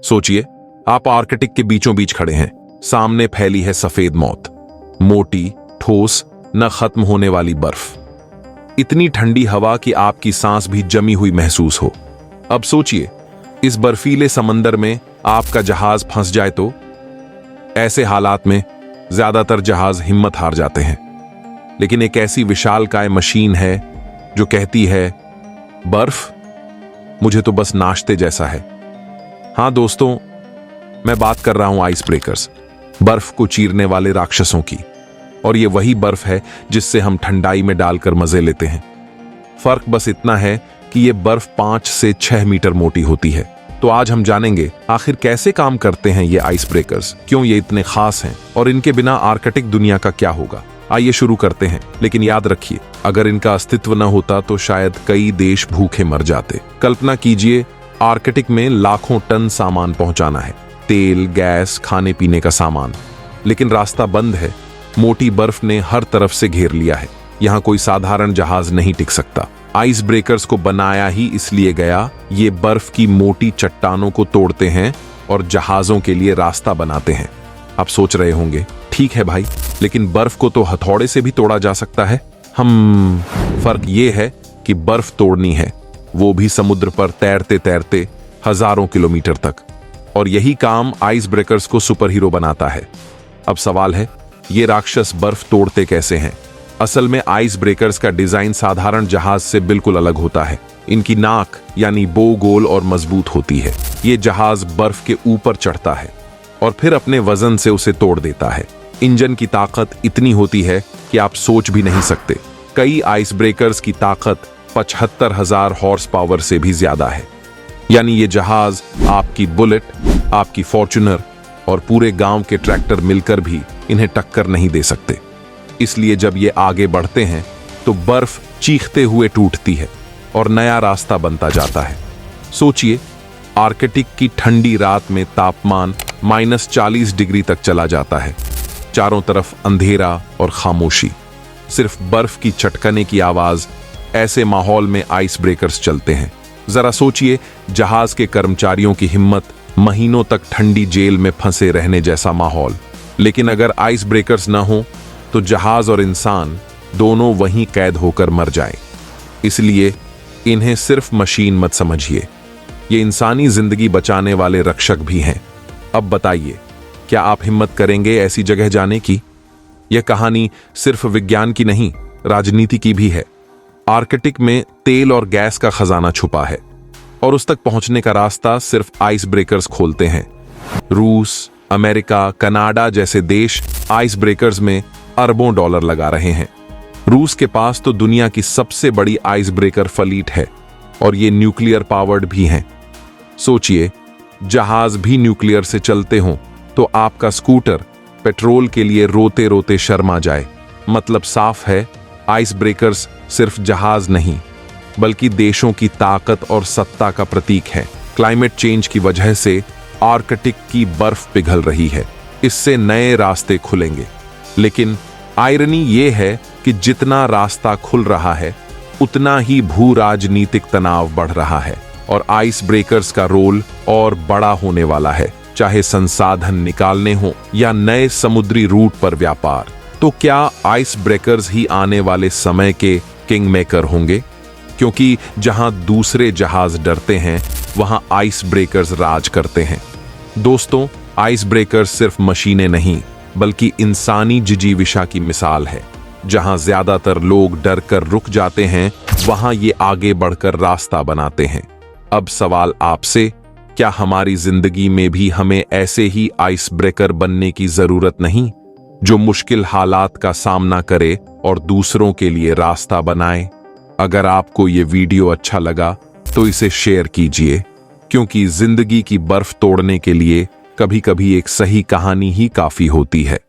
सोचिए, आप आर्कटिक के बीचों बीच खड़े हैं। सामने फैली है सफेद मौत, मोटी, ठोस, न खत्म होने वाली बर्फ। इतनी ठंडी हवा कि आपकी सांस भी जमी हुई महसूस हो। अब सोचिए, इस बर्फीले समंदर में आपका जहाज फंस जाए तो? ऐसे हालात में ज्यादातर जहाज हिम्मत हार जाते हैं, लेकिन एक ऐसी विशालकाय मशीन है जो कहती है, बर्फ मुझे तो बस नाश्ते जैसा है। हां दोस्तों, मैं बात कर रहा हूं आइस ब्रेकर्स, बर्फ को चीरने वाले राक्षसों की। और ये वही बर्फ है जिससे हम ठंडाई में डालकर मजे लेते हैं। फर्क बस इतना है कि ये बर्फ 5 से 6 मीटर मोटी होती है। तो आज हम जानेंगे आखिर कैसे काम करते हैं ये आइस ब्रेकर्स, क्यों ये इतने खास हैं और इनके बिना आर्कटिक दुनिया का क्या होगा। आइए शुरू करते हैं, लेकिन याद रखिए, अगर इनका अस्तित्व न होता तो शायद कई देश भूखे मर जाते। कल्पना कीजिए, आर्कटिक में लाखों टन सामान पहुंचाना है, तेल, गैस, खाने पीने का सामान, लेकिन रास्ता बंद है। मोटी बर्फ ने हर तरफ से घेर लिया है। यहाँ कोई साधारण जहाज नहीं टिक सकता। आइस ब्रेकर्स को बनाया ही इसलिए गया, ये बर्फ की मोटी चट्टानों को तोड़ते हैं और जहाजों के लिए रास्ता बनाते हैं। आप सोच रहे होंगे, ठीक है भाई, लेकिन बर्फ को तो हथौड़े से भी तोड़ा जा सकता है। फर्क ये है कि बर्फ तोड़नी है, वो भी समुद्र पर तैरते तैरते हजारों किलोमीटर तक। और यही काम आइस ब्रेकर्स को सुपर हीरो बनाता है। अब सवाल है, ये राक्षस बर्फ तोड़ते कैसे हैं? असल में आइस ब्रेकर्स का डिजाइन साधारण जहाज से बिल्कुल अलग होता है। इनकी नाक यानी बो गोल और मजबूत होती है। ये जहाज बर्फ के ऊपर चढ़ता है और फिर अपने वजन से उसे तोड़ देता है। इंजन की ताकत इतनी होती है कि आप सोच भी नहीं सकते। कई आइस ब्रेकर्स की ताकत 75,000 हॉर्स पावर से भी ज्यादा है। यानी ये जहाज आपकी बुलेट, आपकी फॉर्च्यूनर और पूरे गांव के ट्रैक्टर मिलकर भी इन्हें टक्कर नहीं दे सकते। इसलिए जब ये आगे बढ़ते हैं तो बर्फ चीखते हुए टूटती है और नया रास्ता बनता जाता है। सोचिए, आर्कटिक की ठंडी रात में तापमान -40 डिग्री तक चला जाता है। चारों तरफ अंधेरा और खामोशी, सिर्फ बर्फ की चटकने की आवाज। ऐसे माहौल में आइस ब्रेकर्स चलते हैं। जरा सोचिए, जहाज के कर्मचारियों की हिम्मत, महीनों तक ठंडी जेल में फंसे रहने जैसा माहौल। लेकिन अगर आइस ब्रेकर्स ना हो तो जहाज और इंसान दोनों वहीं कैद होकर मर जाएं। इसलिए इन्हें सिर्फ मशीन मत समझिए, ये इंसानी जिंदगी बचाने वाले रक्षक भी हैं। अब बताइए, क्या आप हिम्मत करेंगे ऐसी जगह जाने की? यह कहानी सिर्फ विज्ञान की नहीं, राजनीति की भी है। आर्कटिक में तेल और गैस का खजाना छुपा है और उस तक पहुंचने का रास्ता सिर्फ आइस ब्रेकर्स खोलते हैं। रूस, अमेरिका, कनाडा जैसे देश आइस ब्रेकर्स में अरबों डॉलर लगा रहे हैं। रूस के पास तो दुनिया की सबसे बड़ी आइस ब्रेकर फ्लीट है और ये न्यूक्लियर पावर्ड भी हैं। सोचिए, जहाज भी न्यूक्लियर से चलते हों तो आपका स्कूटर पेट्रोल के लिए रोते रोते शर्मा जाए। मतलब साफ है, आइस ब्रेकर्स सिर्फ जहाज नहीं बल्कि देशों की ताकत और सत्ता का प्रतीक है। क्लाइमेट चेंज की वजह से आर्कटिक की बर्फ पिघल रही है, इससे नए रास्ते खुलेंगे। लेकिन आयरनी ये है कि जितना रास्ता खुल रहा है उतना ही भू राजनीतिक तनाव बढ़ रहा है और आइस ब्रेकर्स का रोल और बड़ा होने वाला है, चाहे संसाधन निकालने हो या नए समुद्री रूट पर व्यापार। तो क्या आइस ब्रेकर्स ही आने वाले समय के किंग मेकर होंगे? क्योंकि जहां दूसरे जहाज डरते हैं वहां आइस ब्रेकर्स राज करते हैं। दोस्तों, आइस ब्रेकर्स सिर्फ मशीनें नहीं बल्कि इंसानी जिजीविषा की मिसाल है। जहां ज्यादातर लोग डर कर रुक जाते हैं, वहां ये आगे बढ़कर रास्ता बनाते हैं। अब सवाल आपसे, क्या हमारी जिंदगी में भी हमें ऐसे ही आइस ब्रेकर बनने की जरूरत नहीं, जो मुश्किल हालात का सामना करे और दूसरों के लिए रास्ता बनाए? अगर आपको ये वीडियो अच्छा लगा तो इसे शेयर कीजिए, क्योंकि जिंदगी की बर्फ तोड़ने के लिए कभी-कभी एक सही कहानी ही काफी होती है।